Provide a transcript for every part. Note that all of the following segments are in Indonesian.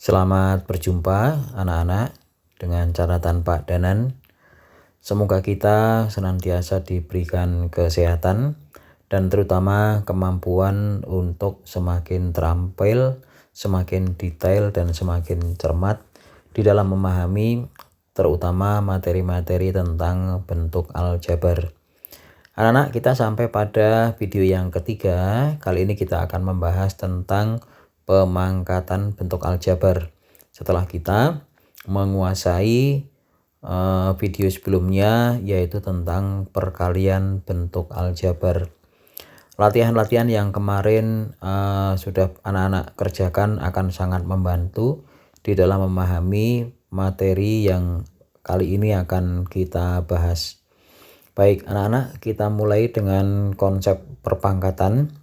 Selamat berjumpa anak-anak dengan catatan Pak Danan. Semoga kita senantiasa diberikan kesehatan dan terutama kemampuan untuk semakin terampil, semakin detail dan semakin cermat di dalam memahami terutama materi-materi tentang bentuk aljabar. Anak-anak, kita sampai pada video yang ketiga. Kali ini kita akan membahas tentang pemangkatan bentuk aljabar. Setelah kita menguasai video sebelumnya, yaitu tentang perkalian bentuk aljabar. Latihan-latihan yang kemarin sudah anak-anak kerjakan akan sangat membantu di dalam memahami materi yang kali ini akan kita bahas. Baik anak-anak, kita mulai dengan konsep perpangkatan.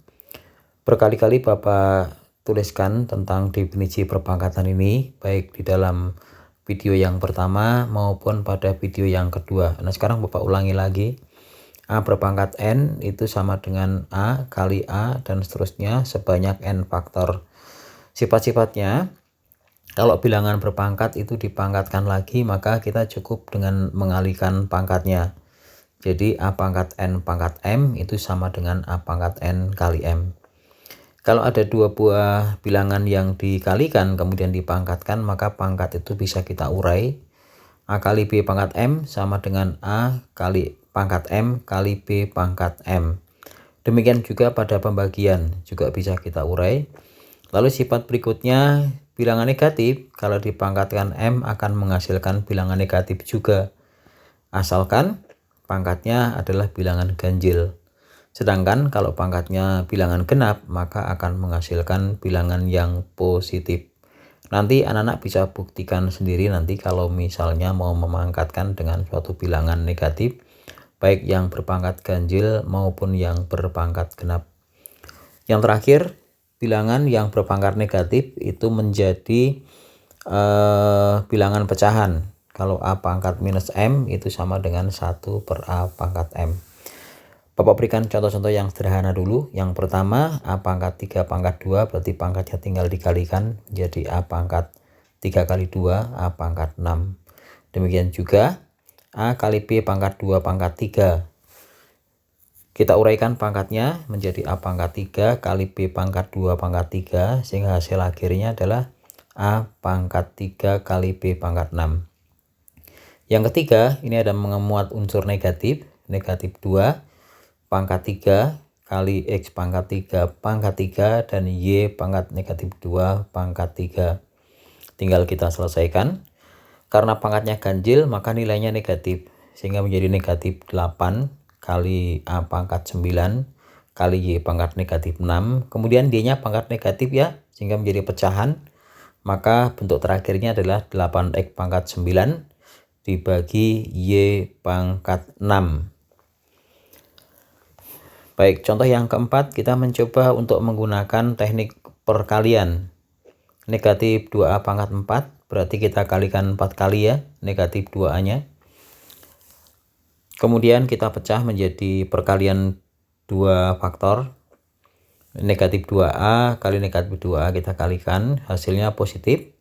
Berkali-kali Bapak tuliskan tentang definisi perpangkatan ini, baik di dalam video yang pertama maupun pada video yang kedua. Nah, sekarang Bapak ulangi lagi. A berpangkat N itu sama dengan A kali A dan seterusnya sebanyak N faktor. Sifat-sifatnya, kalau bilangan berpangkat itu dipangkatkan lagi, maka kita cukup dengan mengalihkan pangkatnya. Jadi A pangkat N pangkat M itu sama dengan A pangkat N kali M. Kalau ada dua buah bilangan yang dikalikan kemudian dipangkatkan, maka pangkat itu bisa kita urai. A kali B pangkat M sama dengan A kali pangkat M kali B pangkat M. Demikian juga pada pembagian juga bisa kita urai. Lalu sifat berikutnya, bilangan negatif kalau dipangkatkan M akan menghasilkan bilangan negatif juga, asalkan pangkatnya adalah bilangan ganjil. Sedangkan kalau pangkatnya bilangan genap, maka akan menghasilkan bilangan yang positif. Nanti anak-anak bisa buktikan sendiri nanti kalau misalnya mau memangkatkan dengan suatu bilangan negatif, baik yang berpangkat ganjil maupun yang berpangkat genap. Yang terakhir, bilangan yang berpangkat negatif itu menjadi bilangan pecahan. Kalau A pangkat minus M itu sama dengan 1 per A pangkat M. Bapak berikan contoh-contoh yang sederhana dulu. Yang pertama, A pangkat 3 pangkat 2 berarti pangkatnya tinggal dikalikan jadi A pangkat 3 kali 2 A pangkat 6. Demikian juga A kali B pangkat 2 pangkat 3. Kita uraikan pangkatnya menjadi A pangkat 3 kali B pangkat 2 pangkat 3 sehingga hasil akhirnya adalah A pangkat 3 kali B pangkat 6. Yang ketiga, ini ada mengemuat unsur negatif 2 pangkat 3 kali X pangkat 3 pangkat 3 dan Y pangkat negatif 2 pangkat 3. Tinggal kita selesaikan. Karena pangkatnya ganjil maka nilainya negatif, sehingga menjadi negatif 8 kali A pangkat 9 kali Y pangkat negatif 6. Kemudian D-nya pangkat negatif ya, sehingga menjadi pecahan. Maka bentuk terakhirnya adalah 8X pangkat 9 dibagi Y pangkat 6. Baik, contoh yang keempat, kita mencoba untuk menggunakan teknik perkalian. Negatif 2A pangkat 4, berarti kita kalikan 4 kali ya, negatif 2A-nya. Kemudian kita pecah menjadi perkalian 2 faktor. Negatif 2A kali negatif 2A kita kalikan, hasilnya positif.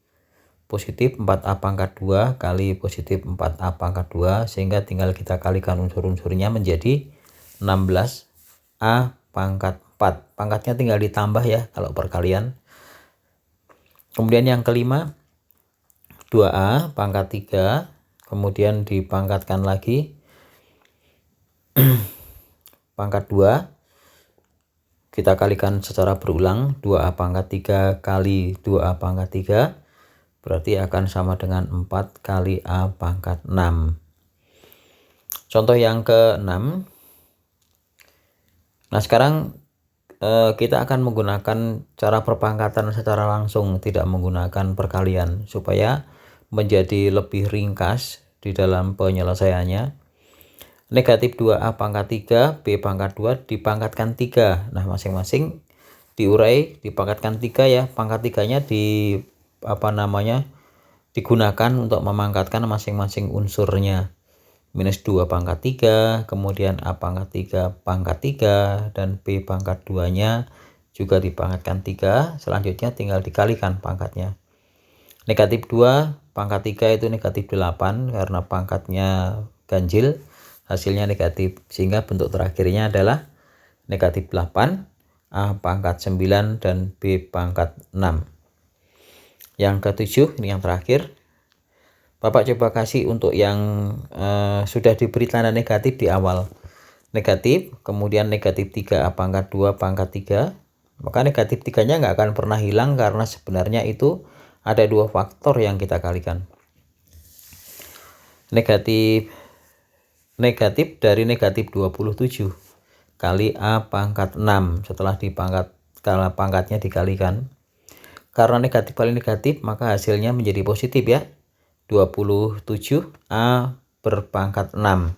Positif 4A pangkat 2 kali positif 4A pangkat 2, sehingga tinggal kita kalikan unsur-unsurnya menjadi 16A pangkat 4. Pangkatnya tinggal ditambah ya kalau perkalian. Kemudian yang kelima, 2A pangkat 3, kemudian dipangkatkan lagi pangkat 2. Kita kalikan secara berulang, 2A pangkat 3 kali 2A pangkat 3. Berarti akan sama dengan 4 kali A pangkat 6. Contoh yang ke-6. Nah, sekarang kita akan menggunakan cara perpangkatan secara langsung, tidak menggunakan perkalian, supaya menjadi lebih ringkas di dalam penyelesaiannya. Negatif 2A pangkat 3, B pangkat 2 dipangkatkan 3. Nah, masing-masing diurai, dipangkatkan 3 ya. Pangkat 3-nya digunakan untuk memangkatkan masing-masing unsurnya. Minus 2 pangkat 3, kemudian A pangkat 3 pangkat 3, dan B pangkat 2-nya juga dipangkatkan 3. Selanjutnya tinggal dikalikan pangkatnya. Negatif 2 pangkat 3 itu negatif 8 karena pangkatnya ganjil, hasilnya negatif. Sehingga bentuk terakhirnya adalah negatif 8, A pangkat 9, dan B pangkat 6. Yang ketujuh, ini yang terakhir. Bapak coba kasih untuk yang sudah diberi tanda negatif di awal. Negatif, kemudian negatif 3 A pangkat 2 pangkat 3. Maka negatif 3-nya nggak akan pernah hilang karena sebenarnya itu ada dua faktor yang kita kalikan. Negatif dari negatif 27 kali A pangkat 6 setelah kalau pangkatnya dikalikan. Karena negatif kali negatif maka hasilnya menjadi positif ya. 27 A berpangkat 6.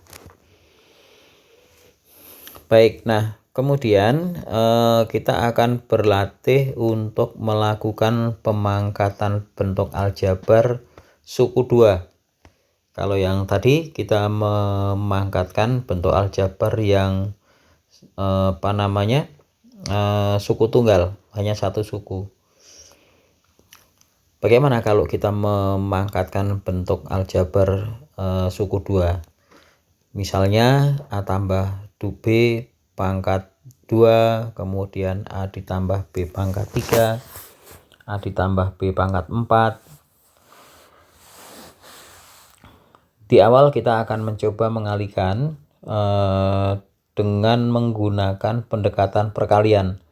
Baik, nah kemudian kita akan berlatih untuk melakukan pemangkatan bentuk aljabar suku 2. Kalau yang tadi kita memangkatkan bentuk aljabar yang suku tunggal, hanya satu suku. Bagaimana kalau kita memangkatkan bentuk aljabar suku 2? Misalnya A tambah B pangkat 2, kemudian A ditambah B pangkat 3, A ditambah B pangkat 4. Di awal kita akan mencoba mengalihkan dengan menggunakan pendekatan perkalian.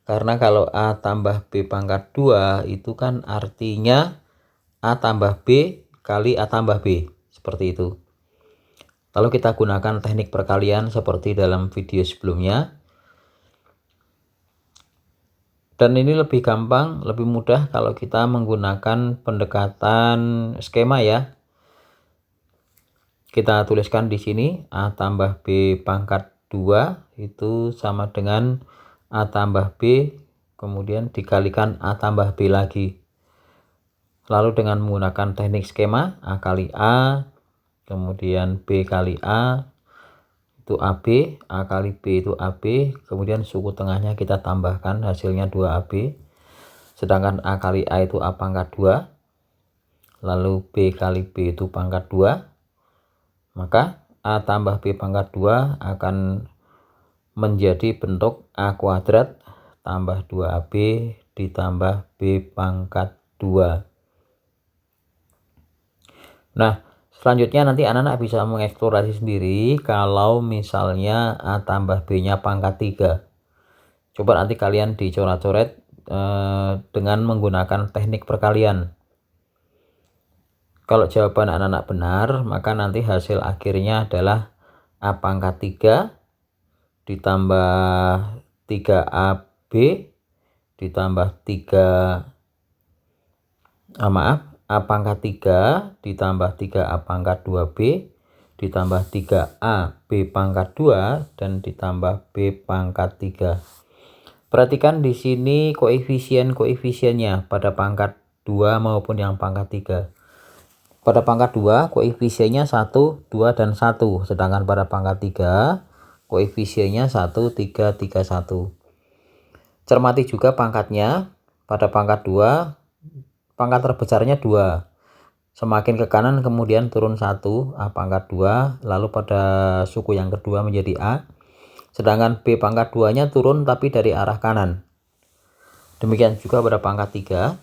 Karena kalau A tambah B pangkat 2 itu kan artinya A tambah B kali A tambah B, seperti itu. Lalu kita gunakan teknik perkalian seperti dalam video sebelumnya. Dan ini lebih gampang, lebih mudah kalau kita menggunakan pendekatan skema ya. Kita tuliskan di sini A tambah B pangkat 2 itu sama dengan A tambah B, kemudian dikalikan A tambah B lagi. Lalu dengan menggunakan teknik skema A kali A, kemudian B kali A itu AB, A kali B itu AB, kemudian suku tengahnya kita tambahkan hasilnya 2AB. Sedangkan A kali A itu A pangkat 2, lalu B kali B itu pangkat 2. Maka A tambah B pangkat 2 akan menjadi bentuk A kuadrat tambah 2AB ditambah B pangkat 2. Nah, selanjutnya nanti anak-anak bisa mengeksplorasi sendiri kalau misalnya A tambah B-nya pangkat 3. Coba nanti kalian dicoret-coret dengan menggunakan teknik perkalian. Kalau jawaban anak-anak benar, maka nanti hasil akhirnya adalah A pangkat 3 ditambah 3AB ditambah 3 A pangkat 3 ditambah 3A pangkat 2B ditambah 3A B pangkat 2 dan ditambah B pangkat 3. Perhatikan di sini koefisien-koefisiennya pada pangkat 2 maupun yang pangkat 3. Pada pangkat 2 koefisiennya 1, 2, dan 1. Sedangkan pada pangkat 3 koefisiennya 1, 3, 3, 1. Cermati juga pangkatnya. Pada pangkat 2 pangkat terbesarnya 2. Semakin ke kanan kemudian turun 1, A pangkat 2. Lalu pada suku yang kedua menjadi A. Sedangkan B pangkat 2-nya turun tapi dari arah kanan. Demikian juga pada pangkat 3.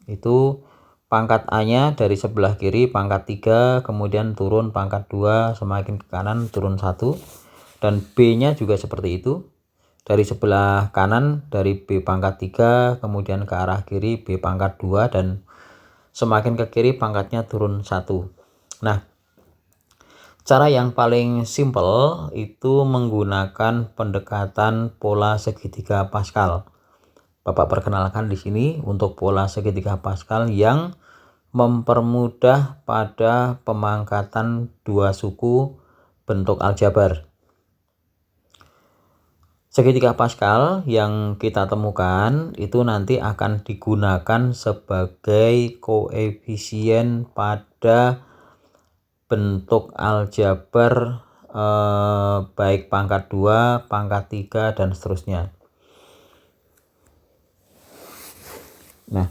Itu pangkat A-nya dari sebelah kiri pangkat 3, kemudian turun pangkat 2, semakin ke kanan turun 1. Dan B-nya juga seperti itu. Dari sebelah kanan dari B pangkat 3, kemudian ke arah kiri B pangkat 2, dan semakin ke kiri pangkatnya turun 1. Nah, cara yang paling simple itu menggunakan pendekatan pola segitiga Pascal. Bapak perkenalkan di sini untuk pola segitiga Pascal yang mempermudah pada pemangkatan dua suku bentuk aljabar. Segitiga Pascal yang kita temukan itu nanti akan digunakan sebagai koefisien pada bentuk aljabar baik pangkat 2, pangkat 3, dan seterusnya. Nah,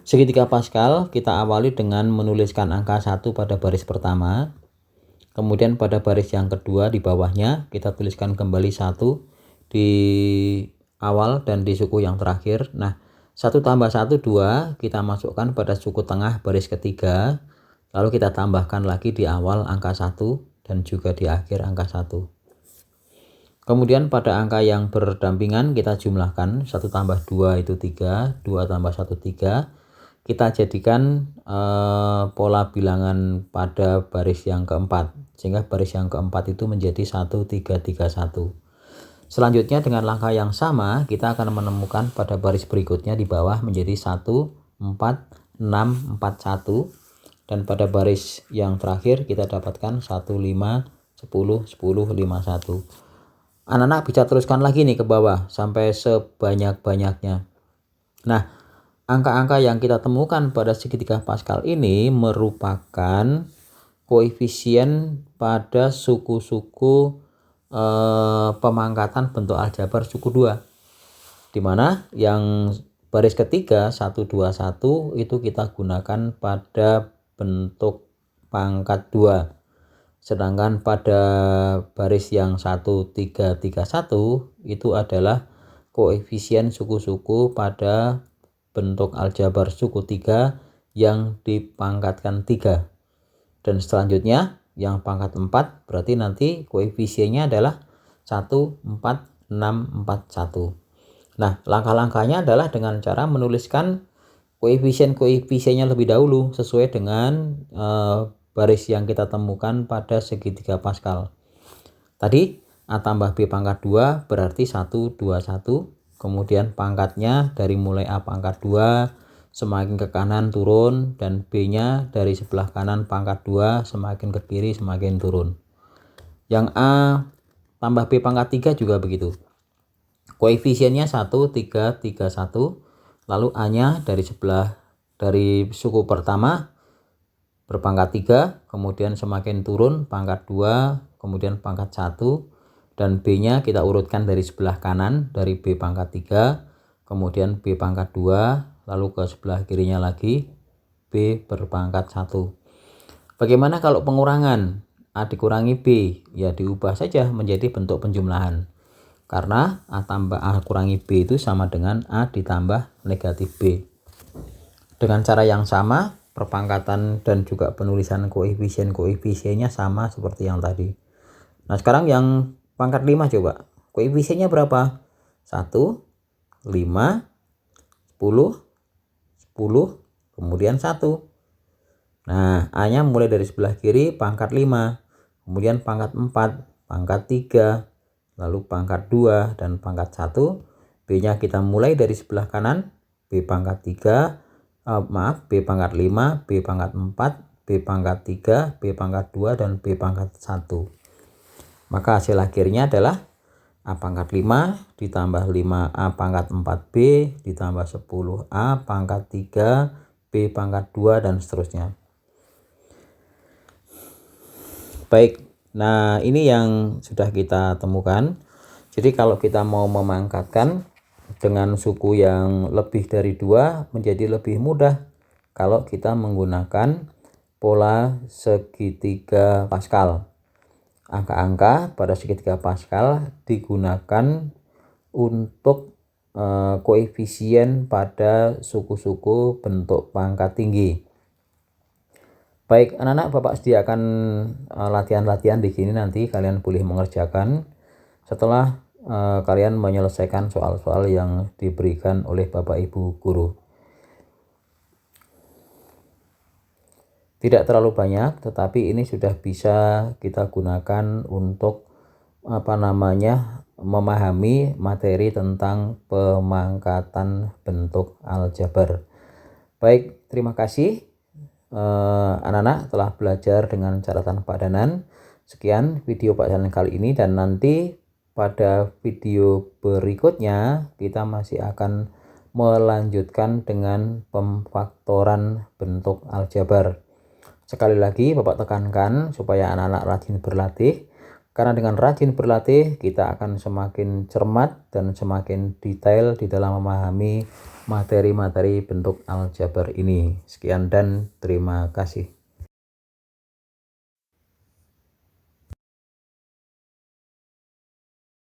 Segitiga Pascal kita awali dengan menuliskan angka 1 pada baris pertama. Kemudian pada baris yang kedua di bawahnya kita tuliskan kembali 1 di awal dan di suku yang terakhir. Nah, 1 tambah 1 2 kita masukkan pada suku tengah baris ketiga. Lalu kita tambahkan lagi di awal angka 1 dan juga di akhir angka 1. Kemudian pada angka yang berdampingan kita jumlahkan 1 tambah 2 itu 3, 2 tambah 1 3. Kita jadikan pola bilangan pada baris yang keempat, sehingga baris yang keempat itu menjadi 1 3 3 1. Selanjutnya dengan langkah yang sama kita akan menemukan pada baris berikutnya di bawah menjadi 1 4 6 4 1, dan pada baris yang terakhir kita dapatkan 1 5 10 10 5 1. Anak-anak bisa teruskan lagi nih ke bawah sampai sebanyak-banyaknya. Nah, angka-angka yang kita temukan pada segitiga Pascal ini merupakan koefisien pada suku-suku pemangkatan bentuk aljabar suku 2. Dimana yang baris ketiga 1 2 1 itu kita gunakan pada bentuk pangkat 2. Sedangkan pada baris yang 1 3 3 1 itu adalah koefisien suku-suku pada bentuk aljabar suku 3 yang dipangkatkan 3. Dan selanjutnya yang pangkat 4 berarti nanti koefisiennya adalah 1 4 6 4 1. Nah, langkah-langkahnya adalah dengan cara menuliskan koefisien-koefisiennya lebih dahulu sesuai dengan baris yang kita temukan pada segitiga Pascal. Tadi A tambah B pangkat 2 berarti 1 2 1. Kemudian pangkatnya dari mulai A pangkat 2 semakin ke kanan turun, dan B-nya dari sebelah kanan pangkat 2 semakin ke kiri semakin turun. Yang A tambah B pangkat 3 juga begitu. Koefisiennya 1 3 3 1. Lalu A-nya dari suku pertama berpangkat 3, kemudian semakin turun pangkat 2, kemudian pangkat 1, dan B-nya kita urutkan dari sebelah kanan dari B pangkat 3, kemudian B pangkat 2, lalu ke sebelah kirinya lagi B berpangkat 1. Bagaimana kalau pengurangan? A dikurangi B, ya diubah saja menjadi bentuk penjumlahan. Karena A tambah A kurangi B itu sama dengan A ditambah negatif B. Dengan cara yang sama, perpangkatan dan juga penulisan koefisien-koefisiennya sama seperti yang tadi. Nah, sekarang yang pangkat 5 coba. Koefisiennya berapa? 1, 5, 10, 10, kemudian 1. Nah, A-nya mulai dari sebelah kiri pangkat 5, kemudian pangkat 4, pangkat 3, lalu pangkat 2, dan pangkat 1. B-nya kita mulai dari sebelah kanan, B pangkat 3, B pangkat 5, B pangkat 4, B pangkat 3, B pangkat 2, dan B pangkat 1. Maka hasil akhirnya adalah A pangkat 5 ditambah 5A pangkat 4B ditambah 10A pangkat 3 B pangkat 2 dan seterusnya. Baik, nah ini yang sudah kita temukan. Jadi kalau kita mau memangkatkan dengan suku yang lebih dari 2 menjadi lebih mudah kalau kita menggunakan pola segitiga Pascal. Angka-angka pada segitiga Pascal digunakan untuk koefisien pada suku-suku bentuk pangkat tinggi. Baik, anak-anak, Bapak sediakan latihan-latihan di sini, nanti kalian boleh mengerjakan setelah kalian menyelesaikan soal-soal yang diberikan oleh Bapak Ibu guru. Tidak terlalu banyak, tetapi ini sudah bisa kita gunakan untuk memahami materi tentang pemangkatan bentuk aljabar. Baik, terima kasih anak-anak telah belajar dengan catatan Pak Danan. Sekian video Pak Danan kali ini, dan nanti pada video berikutnya kita masih akan melanjutkan dengan pemfaktoran bentuk aljabar. Sekali lagi Bapak tekankan supaya anak-anak rajin berlatih, karena dengan rajin berlatih kita akan semakin cermat dan semakin detail di dalam memahami materi-materi bentuk aljabar ini. Sekian dan terima kasih.